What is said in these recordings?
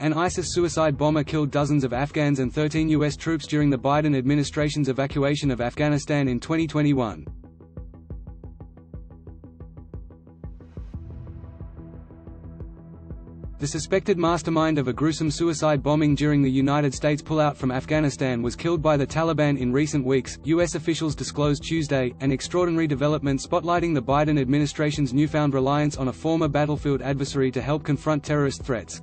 An ISIS suicide bomber killed dozens of Afghans and 13 U.S. troops during the Biden administration's evacuation of Afghanistan in 2021. The suspected mastermind of a gruesome suicide bombing during the United States pullout from Afghanistan was killed by the Taliban in recent weeks, U.S. officials disclosed Tuesday, an extraordinary development spotlighting the Biden administration's newfound reliance on a former battlefield adversary to help confront terrorist threats.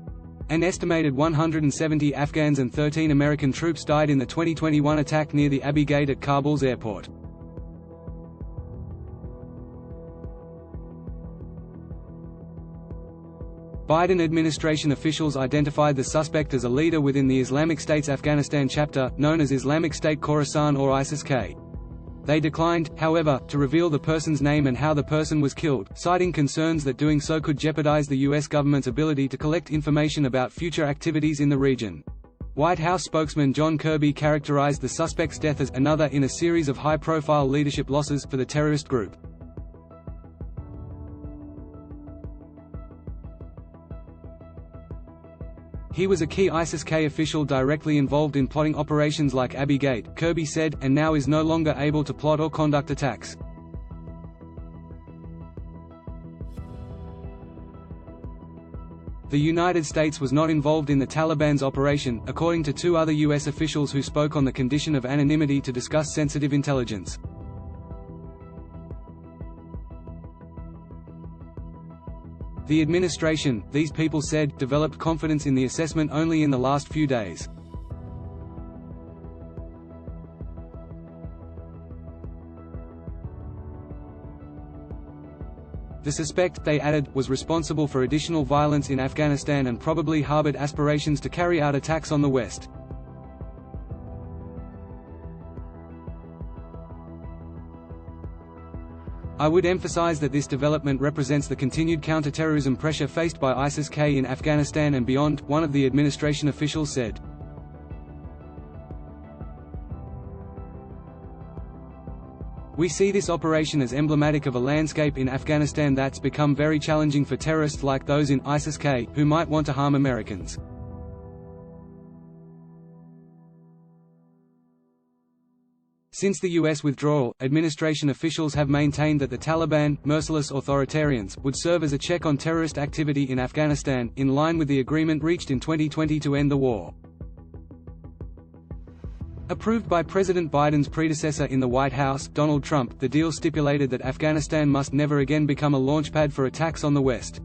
An estimated 170 Afghans and 13 American troops died in the 2021 attack near the Abbey Gate at Kabul's airport. Biden administration officials identified the suspect as a leader within the Islamic State's Afghanistan chapter, known as Islamic State-Khorasan or ISIS-K. They declined, however, to reveal the person's name and how the person was killed, citing concerns that doing so could jeopardize the U.S. government's ability to collect information about future activities in the region. White House spokesman John Kirby characterized the suspect's death as another in a series of high-profile leadership losses for the terrorist group. He was a key ISIS-K official directly involved in plotting operations like Abbey Gate, Kirby said, and now is no longer able to plot or conduct attacks. The United States was not involved in the Taliban's operation, according to two other U.S. officials who spoke on the condition of anonymity to discuss sensitive intelligence. The administration, these people said, developed confidence in the assessment only in the last few days. The suspect, they added, was responsible for additional violence in Afghanistan and probably harbored aspirations to carry out attacks on the West. I would emphasize that this development represents the continued counter-terrorism pressure faced by ISIS-K in Afghanistan and beyond, one of the administration officials said. We see this operation as emblematic of a landscape in Afghanistan that's become very challenging for terrorists like those in ISIS-K, who might want to harm Americans. Since the U.S. withdrawal, administration officials have maintained that the Taliban, merciless authoritarians, would serve as a check on terrorist activity in Afghanistan, in line with the agreement reached in 2020 to end the war. Approved by President Biden's predecessor in the White House, Donald Trump, the deal stipulated that Afghanistan must never again become a launchpad for attacks on the West.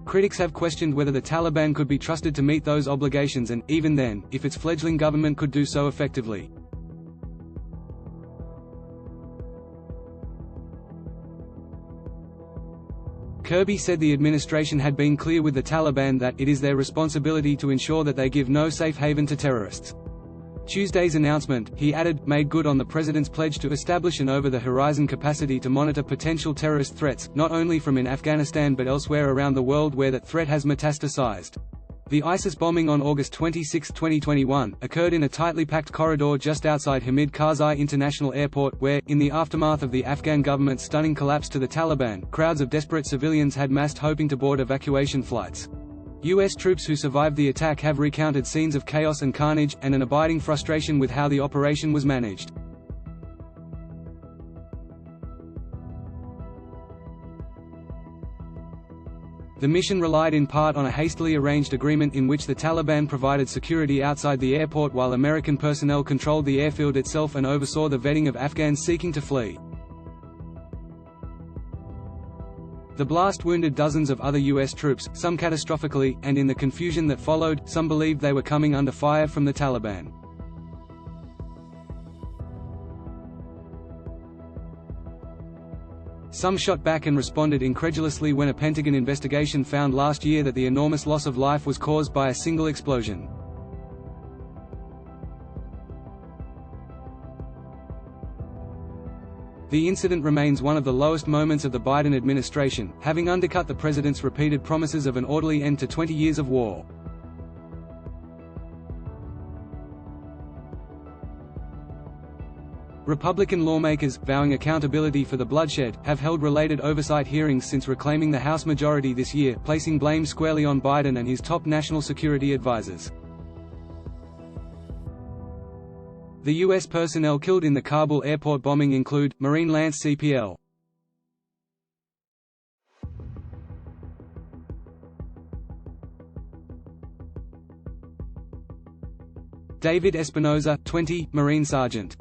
Critics have questioned whether the Taliban could be trusted to meet those obligations and, even then, if its fledgling government could do so effectively. Kirby said the administration had been clear with the Taliban that it is their responsibility to ensure that they give no safe haven to terrorists. Tuesday's announcement, he added, made good on the president's pledge to establish an over-the-horizon capacity to monitor potential terrorist threats, not only from in Afghanistan but elsewhere around the world where that threat has metastasized. The ISIS bombing on August 26, 2021, occurred in a tightly packed corridor just outside Hamid Karzai International Airport where, in the aftermath of the Afghan government's stunning collapse to the Taliban, crowds of desperate civilians had massed hoping to board evacuation flights. U.S. troops who survived the attack have recounted scenes of chaos and carnage, and an abiding frustration with how the operation was managed. The mission relied in part on a hastily arranged agreement in which the Taliban provided security outside the airport while American personnel controlled the airfield itself and oversaw the vetting of Afghans seeking to flee. The blast wounded dozens of other U.S. troops, some catastrophically, and in the confusion that followed, some believed they were coming under fire from the Taliban. Some shot back and responded incredulously when a Pentagon investigation found last year that the enormous loss of life was caused by a single explosion. The incident remains one of the lowest moments of the Biden administration, having undercut the president's repeated promises of an orderly end to 20 years of war. Republican lawmakers, vowing accountability for the bloodshed, have held related oversight hearings since reclaiming the House majority this year, placing blame squarely on Biden and his top national security advisors. The U.S. personnel killed in the Kabul airport bombing include, Marine Lance CPL. David Espinoza, 20, Marine Sergeant.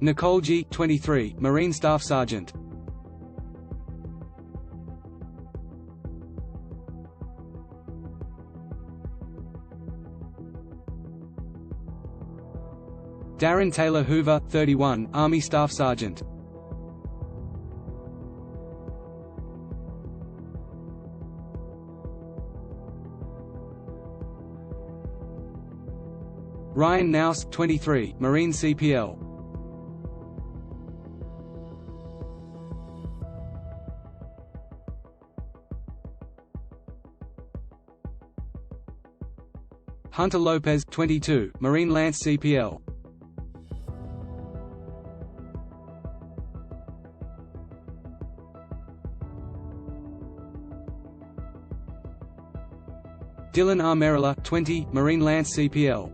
Nicole G., 23, Marine Staff Sergeant. Darren Taylor Hoover, 31, Army Staff Sergeant. Ryan Nouse, 23, Marine CPL. Hunter Lopez, 22, Marine Lance CPL. Dylan R. Merrilla, 20, Marine Lance CPL.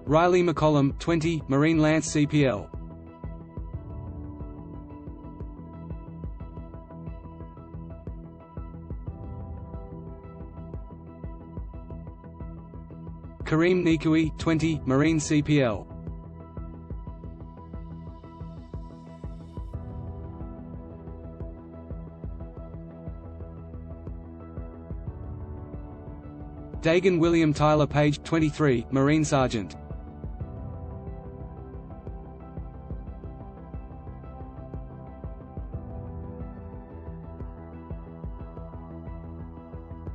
Riley McCollum, 20, Marine Lance CPL. Kareem Nikui, 20, Marine CPL. Dagan William Tyler Page, 23, Marine Sergeant.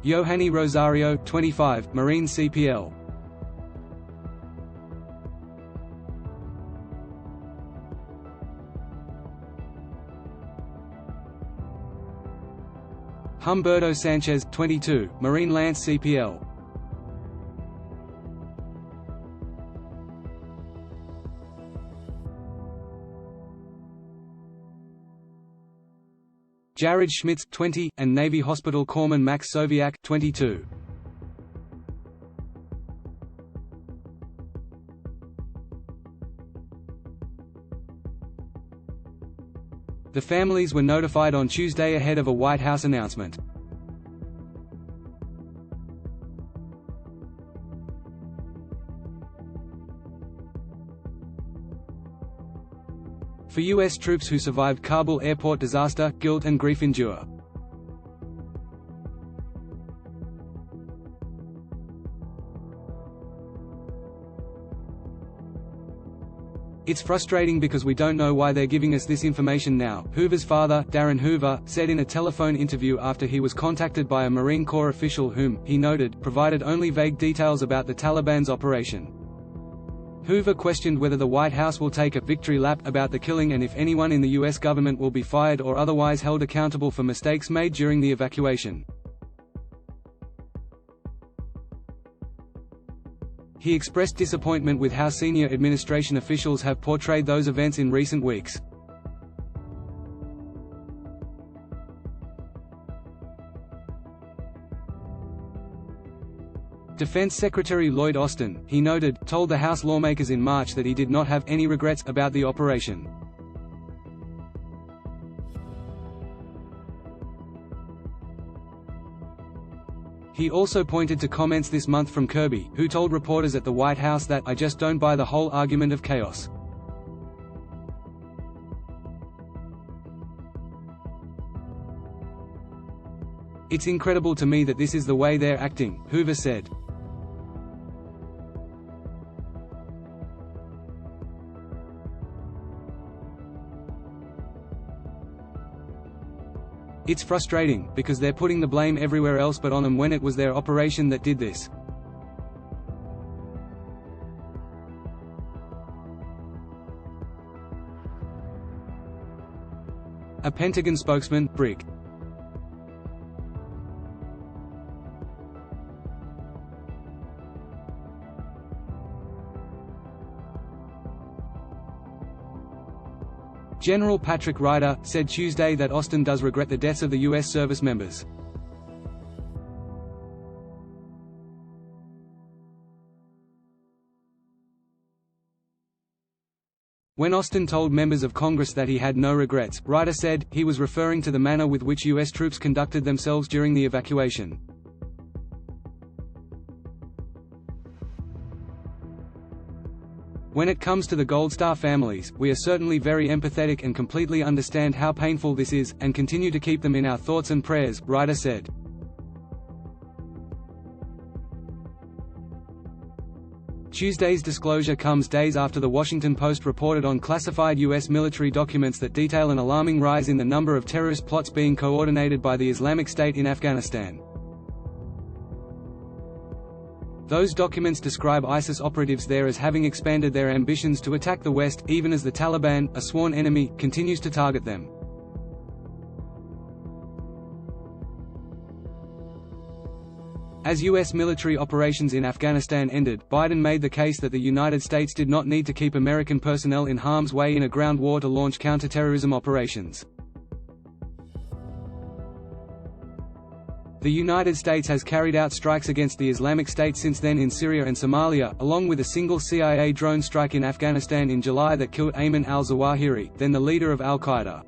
Yohani Rosario, 25, Marine CPL. Humberto Sanchez, 22, Marine Lance CPL. Jared Schmitz, 20, and Navy Hospital Corpsman Max Soviak, 22. The families were notified on Tuesday ahead of a White House announcement. For U.S. troops who survived Kabul airport disaster, guilt and grief endure. It's frustrating because we don't know why they're giving us this information now, Hoover's father, Darren Hoover, said in a telephone interview after he was contacted by a Marine Corps official whom, he noted, provided only vague details about the Taliban's operation. Hoover questioned whether the White House will take a victory lap about the killing and if anyone in the U.S. government will be fired or otherwise held accountable for mistakes made during the evacuation. He expressed disappointment with how senior administration officials have portrayed those events in recent weeks. Defense Secretary Lloyd Austin, he noted, told the House lawmakers in March that he did not have any regrets about the operation. He also pointed to comments this month from Kirby, who told reporters at the White House that, "I just don't buy the whole argument of chaos." "It's incredible to me that this is the way they're acting," Hoover said. "It's frustrating, because they're putting the blame everywhere else but on them when it was their operation that did this." A Pentagon spokesman, Brig. General Patrick Ryder, said Tuesday that Austin does regret the deaths of the U.S. service members. When Austin told members of Congress that he had no regrets, Ryder said, he was referring to the manner with which U.S. troops conducted themselves during the evacuation. When it comes to the Gold Star families, we are certainly very empathetic and completely understand how painful this is, and continue to keep them in our thoughts and prayers, Ryder said. Tuesday's disclosure comes days after The Washington Post reported on classified U.S. military documents that detail an alarming rise in the number of terrorist plots being coordinated by the Islamic State in Afghanistan. Those documents describe ISIS operatives there as having expanded their ambitions to attack the West, even as the Taliban, a sworn enemy, continues to target them. As U.S. military operations in Afghanistan ended, Biden made the case that the United States did not need to keep American personnel in harm's way in a ground war to launch counterterrorism operations. The United States has carried out strikes against the Islamic State since then in Syria and Somalia, along with a single CIA drone strike in Afghanistan in July that killed Ayman al-Zawahiri, then the leader of al-Qaeda.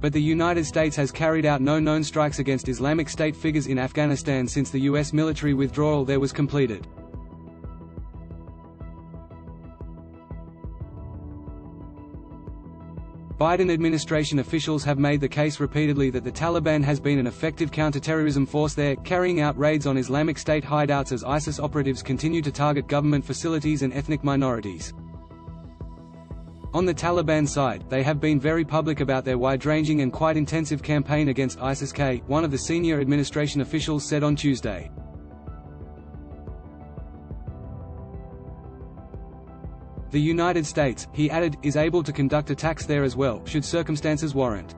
But the United States has carried out no known strikes against Islamic State figures in Afghanistan since the U.S. military withdrawal there was completed. Biden administration officials have made the case repeatedly that the Taliban has been an effective counterterrorism force there, carrying out raids on Islamic State hideouts as ISIS operatives continue to target government facilities and ethnic minorities. On the Taliban side, they have been very public about their wide-ranging and quite intensive campaign against ISIS-K, one of the senior administration officials said on Tuesday. The United States, he added, is able to conduct attacks there as well, should circumstances warrant.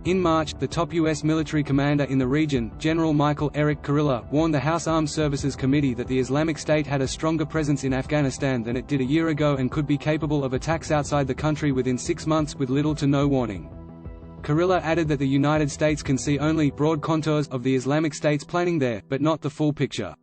In March, the top U.S. military commander in the region, General Michael Eric Kurilla, warned the House Armed Services Committee that the Islamic State had a stronger presence in Afghanistan than it did a year ago and could be capable of attacks outside the country within 6 months with little to no warning. Kurilla added that the United States can see only broad contours of the Islamic State's planning there, but not the full picture.